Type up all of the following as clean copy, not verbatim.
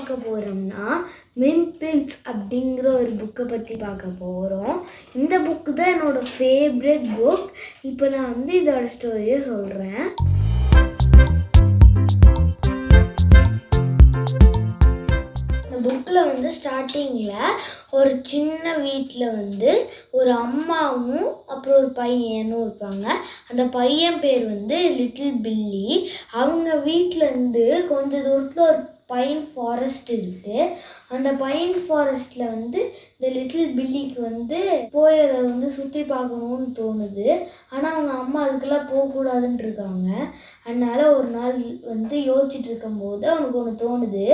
பார்க்க போகிறோம்னா மின்பின்ஸ் அப்படிங்கிற ஒரு புக்கை பற்றி பார்க்க போகிறோம். இந்த புக்கு தான் என்னோடய ஃபேவரட் புக். இப்போ நான் வந்து இதோட ஸ்டோரியை சொல்கிறேன். இந்த புக்கில் வந்து ஸ்டார்டிங்கில் ஒரு சின்ன வீட்டில் வந்து ஒரு அம்மாவும் அப்புறம் ஒரு பையனும் இருப்பாங்க. அந்த பையன் பேர் வந்து லிட்டில் பில்லி. அவங்க வீட்டிலேருந்து கொஞ்சம் தூரத்தில் ஒரு பைன் ஃபாரஸ்ட் இருக்குது. அந்த பைன் ஃபாரஸ்ட்டில் வந்து இந்த லிட்டில் பில்லிக்கு வந்து போய் அதை வந்து சுற்றி பார்க்கணுன்னு தோணுது. ஆனால் அவங்க அம்மா அதுக்கெல்லாம் போகக்கூடாதுன்னு இருக்காங்க. அதனால் ஒரு நாள் வந்து யோசிச்சுட்டு இருக்கும்போது அவனுக்கு ஒன்று தோணுது,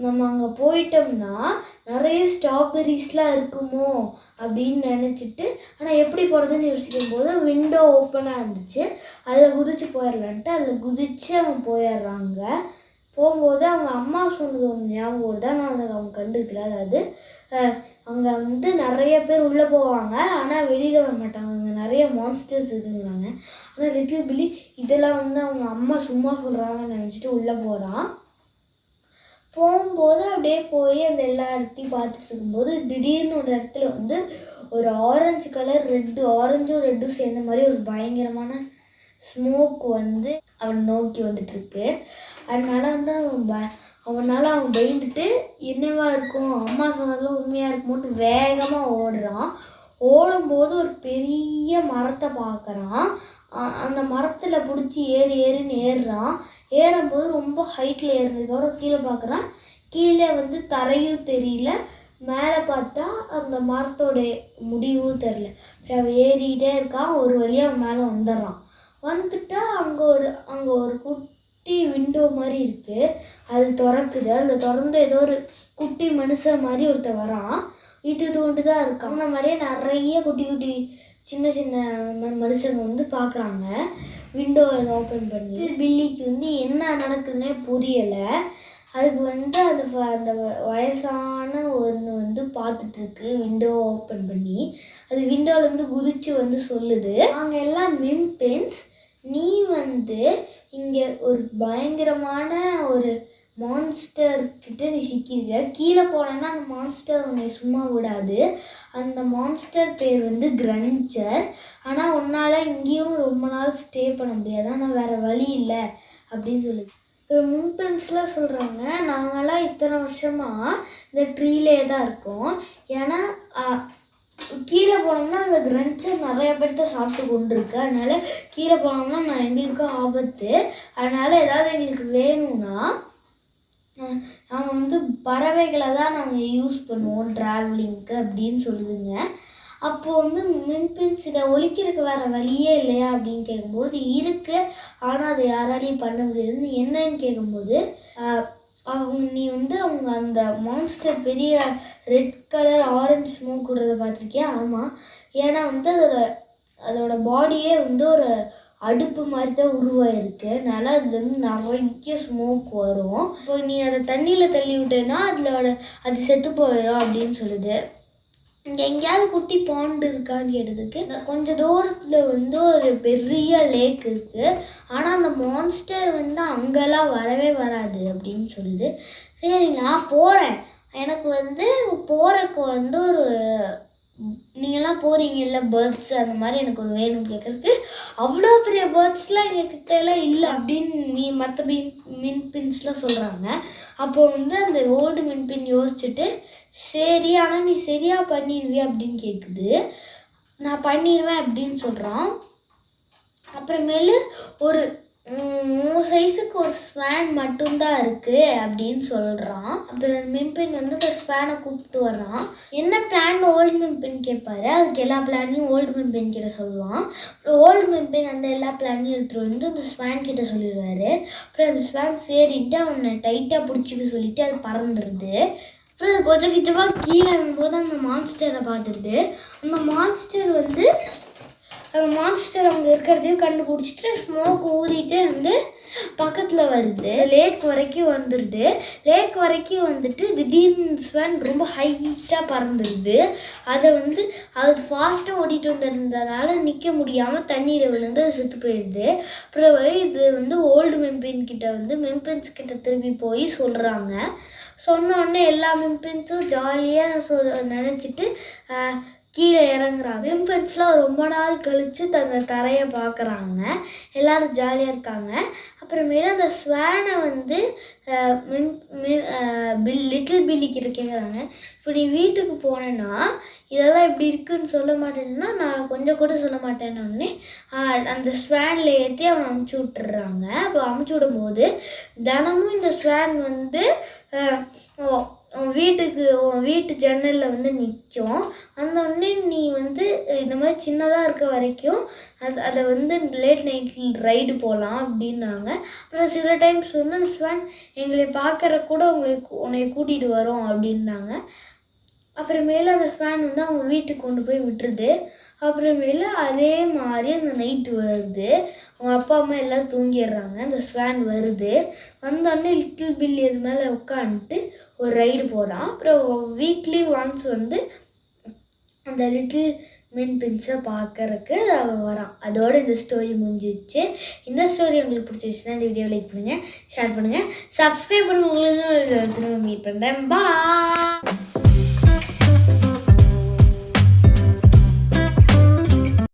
நம்ம அங்கே போயிட்டோம்னா நிறைய ஸ்ட்ராபெரிஸ்லாம் இருக்குமோ அப்படின்னு நினச்சிட்டு, ஆனால் எப்படி போகிறதுன்னு யோசிக்கும் போது விண்டோ ஓப்பனாக இருந்துச்சு. அதில் குதிச்சு போயிடலான்ட்டு அதில் குதிச்சு அவன் போயிடுறாங்க. போகும்போது அவங்க அம்மா சொன்னது ஒன்று ஞாபகம் வருது, ஆனால் அதை அவங்க கண்டுக்கல. அதாவது அங்கே வந்து நிறைய பேர் உள்ளே போவாங்க, ஆனால் வெளியில் வர மாட்டாங்க, அங்கே நிறைய மான்ஸ்டர்ஸ் இருக்குங்கிறாங்க. ஆனால் லிட்டில் பில்லி இதெல்லாம் வந்து அவங்க அம்மா சும்மா சொல்கிறாங்கன்னு நினச்சிட்டு உள்ளே போகிறான். போகும்போது அப்படியே போய் அந்த எல்லா இடத்தையும் பார்த்துட்டு இருக்கும்போது திடீர்னு ஒரு இடத்துல வந்து ஒரு ஆரஞ்சு கலர் ஆரஞ்சும் ரெட்டும் சேர்ந்த மாதிரி ஒரு பயங்கரமான ஸ்மோக் வந்து அவன் நோக்கி வந்துட்டுருக்கு. அதனால வந்து அவன் பயந்துட்டு என்னவா இருக்கும், அம்மா சொன்னதெல்லாம் உண்மையாக இருக்குமோட்டு வேகமாக ஓடுறான். ஓடும்போது ஒரு பெரிய மரத்தை பார்க்குறான். அந்த மரத்தில் பிடிச்சி ஏறின்னு ஏறுறான். ஏறும்போது ரொம்ப ஹைட்டில் ஏறினதுக்கப்புறம் கீழே பார்க்குறான். கீழே வந்து தரையும் தெரியல, மேலே பார்த்தா அந்த மரத்தோடைய முடிவும் தெரில. அவன் ஏறிக்கிட்டே இருக்கான். ஒரு வழியாக அவன் மேலே வந்துடுறான். வந்துட்டா அங்கே ஒரு குட்டி விண்டோ மாதிரி இருக்குது. அது திறக்குது. அதில் திறந்து ஏதோ ஒரு குட்டி மனுஷன் மாதிரி ஒருத்தர் வரான். இது தோண்டு தான் இருக்கான். அந்த மாதிரியே நிறைய குட்டி குட்டி சின்ன சின்ன மனுஷங்க வந்து பார்க்குறாங்க. விண்டோவை ஓப்பன் பண்ணி பில்லிக்கு வந்து என்ன நடக்குதுன்னே புரியலை. அதுக்கு வந்து அந்த வயசான ஒன்று வந்து பார்த்துட்ருக்கு விண்டோவை ஓப்பன் பண்ணி. அது விண்டோவிலேருந்து குதிச்சு வந்து சொல்லுது, அவங்க எல்லாம் மின்பின்ஸ், நீ வந்து இங்கே ஒரு பயங்கரமான ஒரு மான்ஸ்டர் கிட்ட நீ சிக்கியிருக்க. கீழே போனேன்னா அந்த மான்ஸ்டர் உன்னை சும்மா விடாது. அந்த மான்ஸ்டர் பேர் வந்து கிரன்ச்சர். ஆனால் உன்னால் இங்கேயும் ரொம்ப நாள் ஸ்டே பண்ண முடியாது, ஆனால் வேறு வழி இல்லை அப்படின்னு சொல்லுது. மின்பின்ஸ்லாம் சொல்கிறாங்க, நாங்களாம் இத்தனை வருஷமாக இந்த ட்ரீலே தான் இருக்கோம். ஏன்னா கீழே போனோம்னா அந்த கிரன்ச்சர் நிறைய பேர்த்த சாப்பிட்டு கொண்டு இருக்கு. அதனால் கீழே போனோம்னா எங்களுக்கும் ஆபத்து. அதனால் ஏதாவது எங்களுக்கு வேணும்னா நாங்கள் வந்து பறவைகளை தான் நாங்கள் யூஸ் பண்ணுவோம் ட்ராவலிங்க்கு அப்படின்னு சொல்லுதுங்க. அப்போது வந்து மின்பின்ஸ் இதை ஒழிக்கிறதுக்கு வேறு வழியே இல்லையா அப்படின்னு கேட்கும்போது இருக்குது, ஆனால் அதை யாராலையும் பண்ண முடியாதுன்னு. என்னன்னு கேட்கும்போது நீ வந்து அவங்க அந்த மான்ஸ்டர் பெரிய ரெட் கலர் ஆரஞ்சு ஸ்மோக் விடுறத பார்த்துருக்கியா? ஆமாம், ஏன்னா வந்து அதோட பாடியே வந்து ஒரு அடுப்பு மாதிரி தான் உருவாயிருக்கு. அதனால் அதுலேருந்து நிறைய ஸ்மோக் வரும். இப்போ நீ அதை தண்ணியில் தள்ளி விட்டேன்னா அது செத்து போயிடும் அப்படின்னு சொல்லுது. இங்கே எங்கேயாவது குட்டி பாண்டு இருக்கான்னு கேட்டதுக்கு கொஞ்சம் தூரத்தில் வந்து ஒரு பெரிய லேக் இருக்குது, ஆனால் அந்த மான்ஸ்டர் வந்து அங்கெல்லாம் வரவே வராது அப்படின்னு சொல்லுது. சரி நான் போகிறேன், எனக்கு வந்து போகிறக்கு வந்து ஒரு நீங்கள்லாம் போகிறீங்கல்ல பேர்ட்ஸ் அந்த மாதிரி எனக்கு ஒரு வேணும்னு கேட்குறதுக்கு, அவ்வளோ பெரிய பேர்ட்ஸ்லாம் எங்கள் கிட்டலாம் இல்லை அப்படின்னு மற்ற மின்பின்ஸ்லாம் சொல்கிறாங்க. அப்போ வந்து அந்த ஓல்டு மின்பின் யோசிச்சுட்டு, சரி ஆனால் நீ சரியாக பண்ணிடுவியா அப்படின்னு கேட்குது. நான் பண்ணிடுவேன் அப்படின்னு சொல்கிறான். அப்புறமேலு ஒரு சைஸுக்கு ஒரு ஸ்பேன் மட்டும்தான் இருக்குது அப்படின்னு சொல்கிறான். அப்புறம் மின்பின் வந்து அந்த ஸ்பேனை கூப்பிட்டு வர்றான். என்ன பிளான் ஓல்டு மின்பின் கேட்பாரு. அதுக்கு எல்லா பிளானையும் ஓல்டு மின்பின் கிட்ட சொல்லுவான். அப்புறம் ஓல்டு மின்பின் அந்த எல்லா பிளானையும் எடுத்துகிட்டு வந்து அந்த ஸ்பேன் கிட்ட சொல்லிடுவார். அப்புறம் அந்த ஸ்பேன் சேரிட்டு அவனை டைட்டாக பிடிச்சிக்க சொல்லிட்டு அது பறந்துடுது. அப்புறம் அது கொஞ்சம் கிச்சமாக கீழே வரும்போது அந்த மான்ஸ்டரை பார்த்துடுது. அந்த மான்ஸ்டர் வந்து அந்த மான்ஸ்டர் அங்கே இருக்கிறதையும் கண்டுபிடிச்சிட்டு ஸ்மோக் ஊறிட்டு வந்து பக்கத்தில் வருது. லேக் வரைக்கும் வந்துடுது. லேக் வரைக்கும் வந்துட்டு திடீர்னு ஸ்வான் ரொம்ப ஹைட்டாக பறந்துடுது. அதை வந்து அது ஃபாஸ்ட்டாக ஓடிட்டு வந்திருந்ததுனால நிற்க முடியாமல் தண்ணியில் விழுந்து அது செத்து போயிடுது. அப்புறம் இது வந்து ஓல்டு மெம்பின் கிட்ட வந்து மெம்பின்ஸ் கிட்ட திரும்பி போய் சொல்கிறாங்க. சொன்னோடனே எல்லா மெம்பின்ஸும் ஜாலியாக நினச்சிட்டு கீழே இறங்குறாங்க. மெம்பின்ஸ்லாம் ரொம்ப நாள் கழித்து தரையை பார்க்குறாங்க. எல்லோரும் ஜாலியாக இருக்காங்க. அப்புறமேல அந்த ஸ்வானை வந்து லிட்டில் பில்லி கிட்ட கேட்குறாங்க, இப்போ நீ வீட்டுக்கு போனேன்னா இதெல்லாம் இப்படி இருக்குன்னு சொல்ல மாட்டேன்னா நான் கொஞ்சம் கூட சொல்ல மாட்டேன்னொடனே அந்த ஸ்வானில் ஏற்றி அவனை அமுச்சு விட்டுறாங்க. அப்போ அமுச்சு விடும்போது தினமும் இந்த ஸ்வான் வந்து வீட்டு ஜன்னலில் வந்து நிற்கும். அந்த உடனே நீ வந்து இந்த மாதிரி சின்னதாக இருக்க வரைக்கும் அதை வந்து லேட் நைட்டில் ரைடு போகலாம் அப்படின்னாங்க. அப்புறம் சில டைம்ஸ் வந்து அந்த ஸ்வான் எங்களை பார்க்குற கூட உன்னை கூட்டிகிட்டு வரோம் அப்படின்னாங்க. அப்புறமேல அந்த ஸ்வான் வந்து அவங்க வீட்டுக்கு கொண்டு போய் விட்டுருது. அப்புறமேல அதே மாதிரி அந்த நைட்டு வருது. அவங்க அப்பா அம்மா எல்லாம் தூங்கிடுறாங்க. அந்த ஸ்வான் வருது. வந்தோடனே லிட்டில் பில்லி அது மேலே உட்காந்துட்டு ஒரு ரைடு போகிறான். அப்புறம் வீக்லி ஒன்ஸ் வந்து அந்த லிட்டில் மென்பின்ஸை பார்க்கறதுக்கு அவன் வரான். அதோடு இந்த ஸ்டோரி முடிஞ்சிச்சு. இந்த ஸ்டோரி உங்களுக்கு பிடிச்சிருச்சுன்னா இந்த வீடியோ லைக் பண்ணுங்கள், ஷேர் பண்ணுங்கள், சப்ஸ்கிரைப் பண்ணுங்கள். உங்களுக்கு மீட் பண்ணுறேன். பாய்.